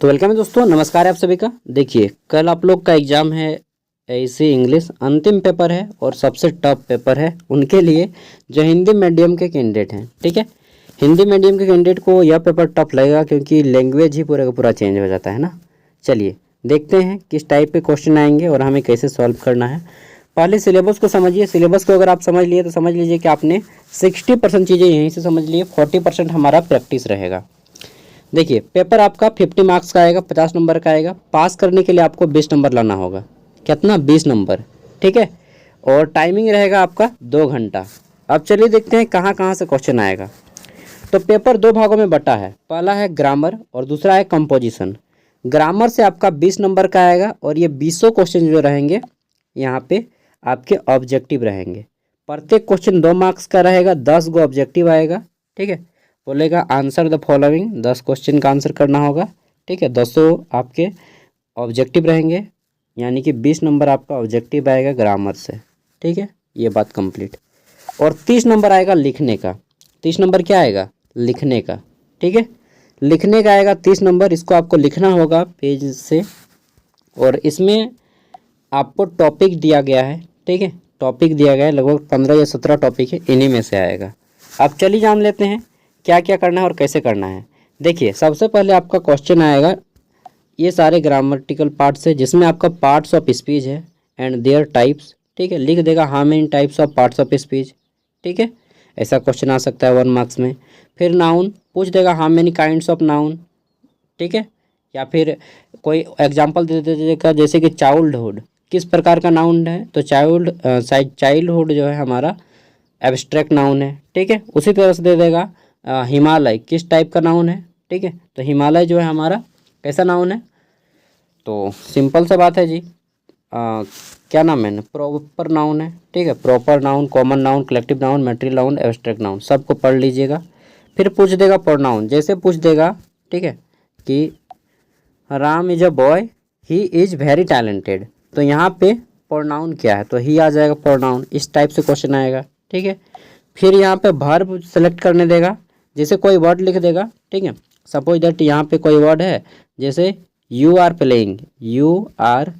तो वेलकम है दोस्तों, नमस्कार है आप सभी का। देखिए, कल आप लोग का एग्ज़ाम है एसी इंग्लिश, अंतिम पेपर है और सबसे टफ पेपर है उनके लिए जो हिंदी मीडियम के कैंडिडेट हैं। ठीक है, हिंदी मीडियम के कैंडिडेट को यह पेपर टफ लगेगा क्योंकि लैंग्वेज ही पूरा का पूरा चेंज हो जाता है ना। चलिए देखते हैं किस टाइप के क्वेश्चन आएंगे और हमें कैसे सॉल्व करना है। पहले सिलेबस को समझिए। सिलेबस को अगर आप समझ लिए तो समझ लीजिए कि आपने 60% चीज़ें यहीं से समझ लिए, 40% हमारा प्रैक्टिस रहेगा। देखिए, पेपर आपका 50 मार्क्स का आएगा, 50 नंबर का आएगा। पास करने के लिए आपको 20 नंबर लाना होगा। कितना? 20 नंबर। ठीक है, और टाइमिंग रहेगा आपका 2 घंटा। अब चलिए देखते हैं कहाँ कहाँ से क्वेश्चन आएगा। तो पेपर 2 भागों में बटा है, पहला है ग्रामर और दूसरा है कंपोजिशन। ग्रामर से आपका 20 नंबर का आएगा और ये 20 क्वेश्चन जो रहेंगे यहाँ पे आपके ऑब्जेक्टिव रहेंगे। प्रत्येक क्वेश्चन 2 मार्क्स का रहेगा, 10 गो ऑब्जेक्टिव आएगा। ठीक है, बोलेगा आंसर द फॉलोइंग, 10 क्वेश्चन का आंसर करना होगा। ठीक है, 10 आपके ऑब्जेक्टिव रहेंगे, यानी कि 20 नंबर आपका ऑब्जेक्टिव आएगा ग्रामर से। ठीक है, ये बात कंप्लीट। और 30 नंबर आएगा लिखने का। 30 नंबर क्या आएगा? लिखने का। ठीक है, लिखने का आएगा 30 नंबर। इसको आपको लिखना होगा पेज से, और इसमें आपको टॉपिक दिया गया है। ठीक है, टॉपिक दिया गया है, लगभग 15 या 17 टॉपिक है, इन्हीं में से आएगा। अब चलिए जान लेते हैं क्या क्या करना है और कैसे करना है। देखिए, सबसे पहले आपका क्वेश्चन आएगा, ये सारे ग्रामेटिकल पार्ट्स है जिसमें आपका पार्ट्स ऑफ स्पीच है एंड देयर टाइप्स। ठीक है, लिख देगा how many types of parts of speech. ठीक है, ऐसा क्वेश्चन आ सकता है 1 मार्क्स में। फिर नाउन पूछ देगा how many kinds of noun. ठीक है, या फिर कोई एग्जाम्पल दे देगा जैसे कि चाइल्डहुड किस प्रकार का नाउन है, तो चाइल्डहुड जो है हमारा एब्स्ट्रैक्ट नाउन है। ठीक है, उसी तरह से दे देगा हिमालय किस टाइप का नाउन है। ठीक है, तो हिमालय जो है हमारा कैसा नाउन है, तो सिंपल सा बात है जी, क्या नाम है, प्रॉपर नाउन है। ठीक है, proper noun, common noun, collective noun, material noun, abstract noun, सबको पढ़ लीजिएगा। फिर पूछ देगा प्रोनाउन, जैसे पूछ देगा ठीक है कि Ram is a boy, he is very talented, तो यहाँ पे प्रोनाउन क्या है, तो ही आ जाएगा प्रोनाउन। इस टाइप से क्वेश्चन आएगा। ठीक है, फिर यहाँ पे वर्ब सेलेक्ट करने देगा, जैसे कोई वर्ड लिख देगा। ठीक है, सपोज दैट यहाँ पे कोई वर्ड है जैसे you are playing, you are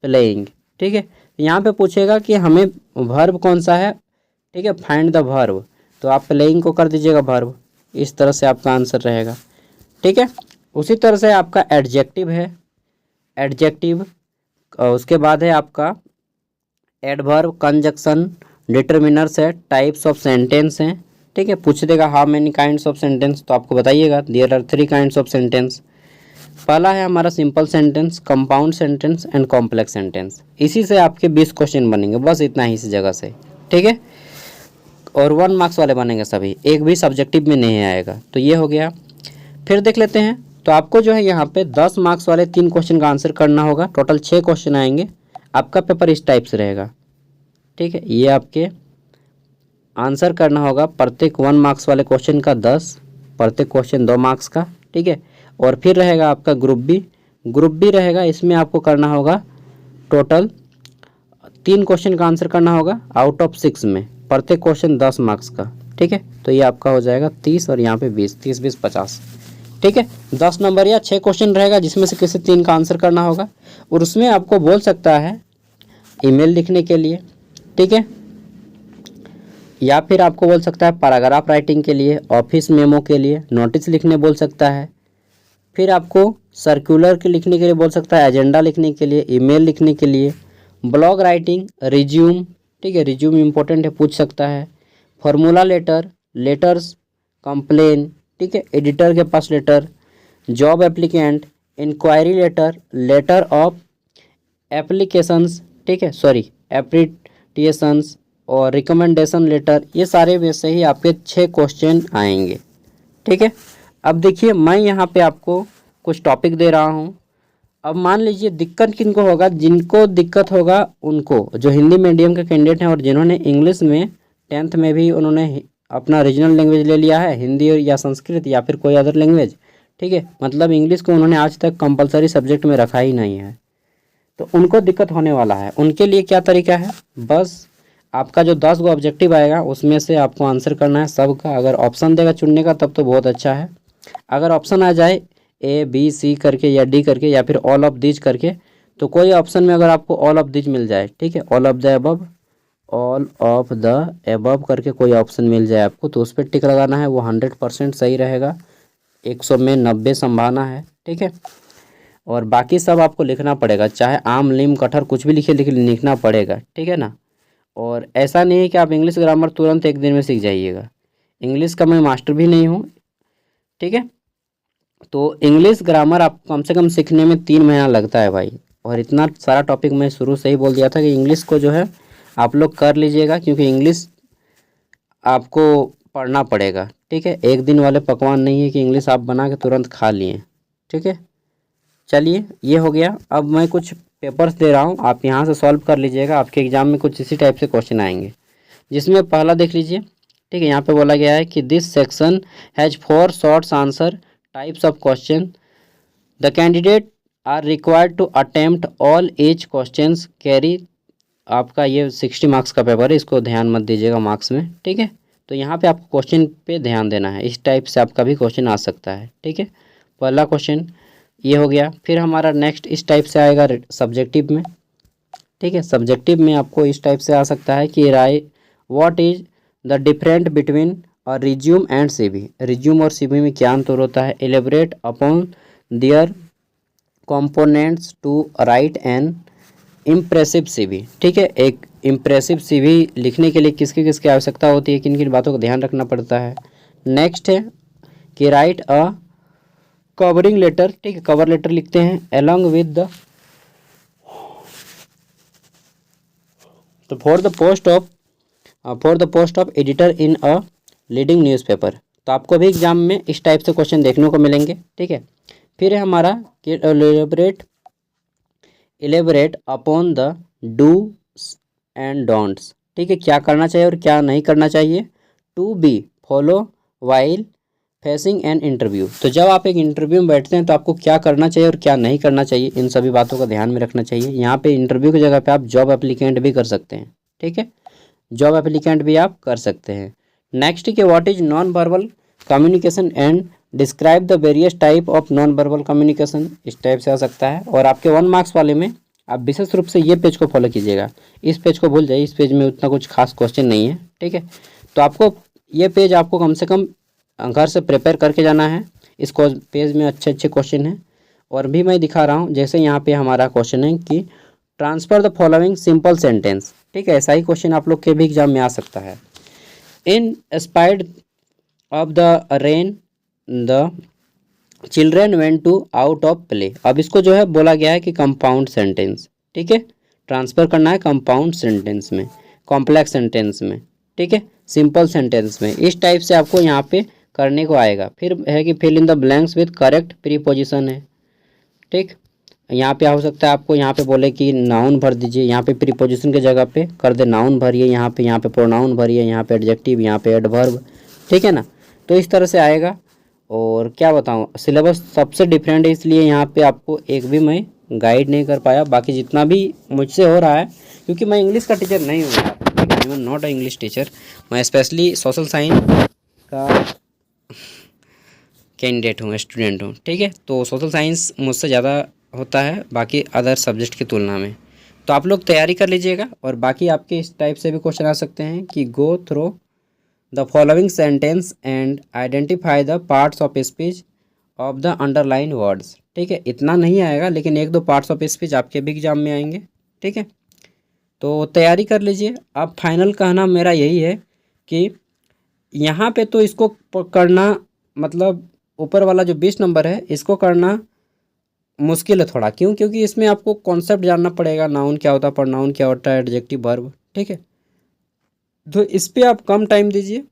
playing. ठीक है, यहाँ पे पूछेगा कि हमें वर्ब कौन सा है। ठीक है, फाइंड द वर्ब, तो आप प्लेइंग को कर दीजिएगा वर्ब। इस तरह से आपका आंसर रहेगा। ठीक है, उसी तरह से आपका एडजेक्टिव है, एडजेक्टिव। उसके बाद है आपका एडवर्ब, कंजक्शन, डिटर्मिनर्स है, टाइप्स ऑफ सेंटेंस हैं। ठीक है, पूछ देगा how many kinds of sentence, तो आपको बताइएगा there are 3 kinds of sentence. पहला है हमारा simple sentence, compound sentence and complex sentence. इसी से आपके 20 क्वेश्चन बनेंगे, बस इतना ही इस जगह से। ठीक है, और 1 मार्क्स वाले बनेंगे सभी, एक भी सब्जेक्टिव में नहीं आएगा। तो ये हो गया। फिर देख लेते हैं, तो आपको जो है यहाँ पे 10 मार्क्स वाले 3 क्वेश्चन का आंसर करना होगा। टोटल 6 क्वेश्चन आएंगे। आपका पेपर इस टाइप से रहेगा। ठीक है, ये आपके आंसर करना होगा प्रत्येक 1 मार्क्स वाले क्वेश्चन का 10, प्रत्येक क्वेश्चन 2 मार्क्स का। ठीक है, और फिर रहेगा आपका ग्रुप बी। ग्रुप बी रहेगा, इसमें आपको करना होगा टोटल 3 क्वेश्चन का आंसर करना होगा आउट ऑफ 6 में, प्रत्येक क्वेश्चन 10 मार्क्स का। ठीक है, तो ये आपका हो जाएगा 30 और यहाँ पे 20, 30 20 50। ठीक है, 10 नंबर या 6 क्वेश्चन रहेगा जिसमें से किसी 3 का आंसर करना होगा, और उसमें आपको बोल सकता है ईमेल लिखने के लिए। ठीक है, या फिर आपको बोल सकता है पैराग्राफ राइटिंग के लिए, ऑफिस मेमो के लिए, नोटिस लिखने बोल सकता है। फिर आपको सर्कुलर के लिखने के लिए बोल सकता है, एजेंडा लिखने के लिए, ईमेल लिखने के लिए, ब्लॉग राइटिंग, रिज्यूम। ठीक है, रिज्यूम इंपॉर्टेंट है, पूछ सकता है। Formula letter, letters, complain. ठीक है, एडिटर के पास letter, job applicant, inquiry letter, letter of applications. ठीक है, सॉरी एप्लीकेशंस, और रिकमेंडेशन लेटर। ये सारे में से ही आपके 6 क्वेश्चन आएंगे। ठीक है, अब देखिए मैं यहाँ पे आपको कुछ टॉपिक दे रहा हूँ। अब मान लीजिए दिक्कत किनको होगा, जिनको दिक्कत होगा उनको, जो हिंदी मीडियम के कैंडिडेट हैं और जिन्होंने इंग्लिश में 10th में भी उन्होंने अपना रीजनल लैंग्वेज ले लिया है, हिंदी या संस्कृत या फिर कोई अदर लैंग्वेज। ठीक है, मतलब इंग्लिश को उन्होंने आज तक कंपलसरी सब्जेक्ट में रखा ही नहीं है, तो उनको दिक्कत होने वाला है। उनके लिए क्या तरीका है, बस आपका जो 10 गो ऑब्जेक्टिव आएगा उसमें से आपको आंसर करना है सबका। अगर ऑप्शन देगा चुनने का तब तो बहुत अच्छा है। अगर ऑप्शन आ जाए ए बी सी करके या डी करके या फिर ऑल ऑफ दीज करके, तो कोई ऑप्शन में अगर आपको ऑल ऑफ दीज मिल जाए, ठीक है, all of the above, all of the above करके कोई ऑप्शन मिल जाए आपको, तो उस पर टिक लगाना है, वो 100% सही रहेगा, 100 में 90 संभावना है, ठीक है। और बाकी सब आपको लिखना पड़ेगा, चाहे आम नीम कटहर कुछ भी लिखना पड़ेगा, ठीक है ना। और ऐसा नहीं है कि आप इंग्लिश ग्रामर तुरंत एक दिन में सीख जाइएगा, इंग्लिश का मैं मास्टर भी नहीं हूँ, ठीक है। तो इंग्लिश ग्रामर आप कम से कम सीखने में 3 महीना लगता है भाई। और इतना सारा टॉपिक मैं शुरू से ही बोल दिया था कि इंग्लिश को जो है आप लोग कर लीजिएगा, क्योंकि इंग्लिश आपको पढ़ना पड़ेगा, ठीक है। एक दिन वाले पकवान नहीं है कि इंग्लिश आप बना के तुरंत खा लिए, ठीक है। चलिए ये हो गया। अब मैं कुछ पेपर्स दे रहा हूँ, आप यहाँ से सॉल्व कर लीजिएगा, आपके एग्जाम में कुछ इसी टाइप से क्वेश्चन आएंगे। जिसमें पहला देख लीजिए, ठीक है। यहाँ पे बोला गया है कि this section has 4 shorts answer types of question, the candidate are required to attempt all each questions carry. आपका ये 60 मार्क्स का पेपर है, इसको ध्यान मत दीजिएगा मार्क्स में, ठीक है। तो यहाँ पे आपको क्वेश्चन पे ध्यान देना है, इस टाइप से आपका भी क्वेश्चन आ सकता है, ठीक है। पहला क्वेश्चन ये हो गया। फिर हमारा नेक्स्ट इस टाइप से आएगा सब्जेक्टिव में, ठीक है। सब्जेक्टिव में आपको इस टाइप से आ सकता है कि what is the different between a resume and CV. Resume और सीवी में क्या अंतर होता है। Elaborate upon their components to write an impressive CV, ठीक है। एक इम्प्रेसिव सीवी लिखने के लिए किसकी किसकी आवश्यकता होती है, किन किन बातों का ध्यान रखना पड़ता है। नेक्स्ट है कि राइट अ कवरिंग लेटर, ठीक है, कवर लेटर लिखते हैं along with the for the post of editor in a leading newspaper. तो आपको भी एग्जाम में इस टाइप से क्वेश्चन देखने को मिलेंगे, ठीक है। फिर है हमारा elaborate upon the dos and don'ts, ठीक है, क्या करना चाहिए और क्या नहीं करना चाहिए। To be follow while facing an interview. तो जब आप एक इंटरव्यू में बैठते हैं तो आपको क्या करना चाहिए और क्या नहीं करना चाहिए, इन सभी बातों का ध्यान में रखना चाहिए। यहाँ पे इंटरव्यू की जगह पे आप जॉब एप्लीकेंट भी कर सकते हैं, ठीक है, जॉब एप्लीकेंट भी आप कर सकते हैं। नेक्स्ट के what is non verbal communication and describe the various type of non verbal communication, इस टाइप से आ सकता है। और आपके 1 मार्क्स वाले में आप विशेष रूप से ये पेज को फॉलो कीजिएगा, इस पेज को भूल जाइए, इस पेज में उतना कुछ खास क्वेश्चन नहीं है, ठीक है। तो आपको ये पेज आपको कम से कम घर से प्रिपेयर करके जाना है। इस पेज में अच्छे अच्छे क्वेश्चन हैं और भी मैं दिखा रहा हूँ। जैसे यहाँ पे हमारा क्वेश्चन है कि transfer the following simple sentence, ठीक है, ऐसा ही क्वेश्चन आप लोग के भी एग्जाम में आ सकता है। In spite of the rain the children went to out of play. अब इसको जो है बोला गया है कि कंपाउंड सेंटेंस, ठीक है, ट्रांसफर करना है कंपाउंड सेंटेंस में, कॉम्प्लेक्स सेंटेंस में, ठीक है, सिंपल सेंटेंस में, इस टाइप से आपको यहाँ पे करने को आएगा। फिर है कि fill in the blanks with correct preposition है, ठीक। यहाँ पे हो सकता है आपको यहाँ पे बोले कि नाउन भर दीजिए, यहाँ पे प्रीपोजिशन की जगह पे कर दे नाउन भरिए, यहाँ पे प्रोनाउन भरिए, यहाँ पे एडजेक्टिव, यहाँ पे एडवर्ब, ठीक है ना। तो इस तरह से आएगा। और क्या बताऊँ, सिलेबस सबसे डिफरेंट है, इसलिए यहाँ पे आपको एक भी मैं गाइड नहीं कर पाया। बाकी जितना भी मुझसे हो रहा है, क्योंकि मैं इंग्लिश का टीचर नहीं हूँ यार, ठीक है, I am not a English teacher, मैं स्पेशली सोशल साइंस का कैंडिडेट हूँ, स्टूडेंट हूँ, ठीक है। तो सोशल साइंस मुझसे ज़्यादा होता है बाकी अदर सब्जेक्ट की तुलना में। तो आप लोग तैयारी कर लीजिएगा। और बाकी आपके इस टाइप से भी क्वेश्चन आ सकते हैं कि go through the following sentence and identify the parts of speech of the underline words, ठीक है। इतना नहीं आएगा लेकिन 1-2 पार्ट्स ऑफ स्पीच आपके भी एग्जाम में आएंगे, ठीक है। तो तैयारी कर लीजिए। अब फाइनल कहना मेरा यही है कि यहाँ पे तो इसको करना, मतलब ऊपर वाला जो 20 नंबर है इसको करना मुश्किल है थोड़ा, क्यों, क्योंकि इसमें आपको कॉन्सेप्ट जानना पड़ेगा, नाउन क्या होता है, प्रोनाउन क्या होता है, एडजेक्टिव वर्ब, ठीक है। तो इस पर आप कम टाइम दीजिए,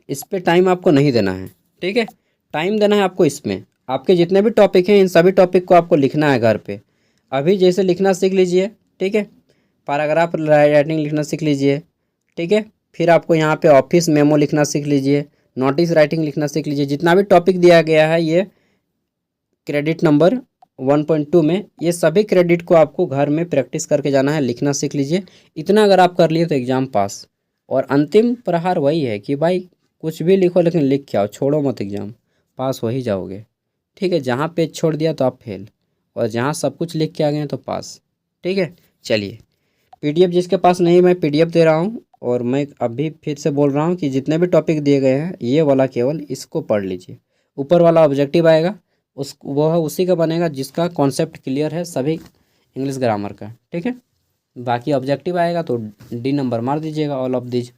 इस पे टाइम आपको नहीं देना है, ठीक है। टाइम देना है आपको इसमें, आपके जितने भी टॉपिक हैं इन सभी टॉपिक को आपको लिखना है घर पे। अभी जैसे लिखना सीख लीजिए, ठीक है, पैराग्राफ राइटिंग लिखना सीख लीजिए, ठीक है। फिर आपको यहाँ पे ऑफिस मेमो लिखना सीख लीजिए, नोटिस राइटिंग लिखना सीख लीजिए। जितना भी टॉपिक दिया गया है ये क्रेडिट नंबर 1.2 में, ये सभी क्रेडिट को आपको घर में प्रैक्टिस करके जाना है, लिखना सीख लीजिए। इतना अगर आप कर लिए तो एग्ज़ाम पास। और अंतिम प्रहार वही है कि भाई कुछ भी लिखो लेकिन लिख के आओ, छोड़ो मत, एग्ज़ाम पास हो ही जाओगे, ठीक है, जहाँ पेज छोड़ दिया तो आप फेल, और जहाँ सब कुछ लिख के आ गए हैं तो पास। ठीक है, चलिए पीडीएफ जिसके पास नहीं, मैं पीडीएफ दे रहा हूँ, और मैं अभी फिर से बोल रहा हूँ कि जितने भी टॉपिक दिए गए हैं ये वाला केवल इसको पढ़ लीजिए। ऊपर वाला ऑब्जेक्टिव आएगा, उस वो है उसी का बनेगा जिसका कॉन्सेप्ट क्लियर है सभी इंग्लिश ग्रामर का। ठीक है, बाकी ऑब्जेक्टिव आएगा तो डी नंबर मार दीजिएगा, ऑल ऑफ दीज,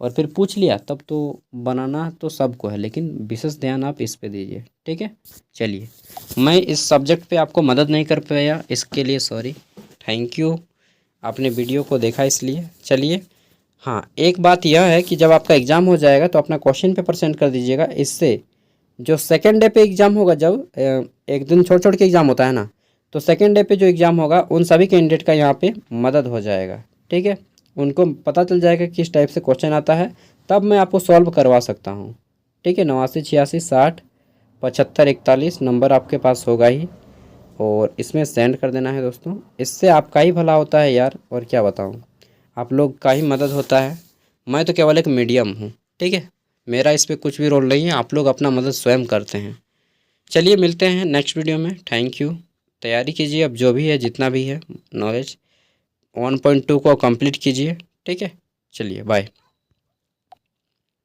और फिर पूछ लिया तब तो बनाना तो सबको है, लेकिन विशेष ध्यान आप इस पे दीजिए। ठीक है, चलिए मैं इस सब्जेक्ट पे आपको मदद नहीं कर पाया, इसके लिए सॉरी। थैंक यू, आपने वीडियो को देखा इसलिए। चलिए हाँ, एक बात यह है कि जब आपका एग्ज़ाम हो जाएगा तो अपना क्वेश्चन पेपर सेंड कर दीजिएगा। इससे जो सेकेंड डे पे एग्ज़ाम होगा, जब एक दिन छोड़ छोड़ के एग्ज़ाम होता है ना, तो सेकेंड डे पे जो एग्ज़ाम होगा उन सभी कैंडिडेट का यहाँ पे मदद हो जाएगा। ठीक है, उनको पता चल जाएगा किस टाइप से क्वेश्चन आता है, तब मैं आपको सॉल्व करवा सकता हूँ। ठीक है, 89 86 60 75 41 नंबर आपके पास होगा ही, और इसमें सेंड कर देना है दोस्तों। इससे आपका ही भला होता है यार, और क्या बताऊँ, आप लोग का ही मदद होता है। मैं तो केवल एक मीडियम हूँ। ठीक है, मेरा इस पे कुछ भी रोल नहीं है, आप लोग अपना मदद स्वयं करते हैं। चलिए मिलते हैं नेक्स्ट वीडियो में। थैंक यू, तैयारी कीजिए अब जो भी है, जितना भी है नॉलेज 1.2 को कंप्लीट कीजिए। ठीक है, चलिए बाय।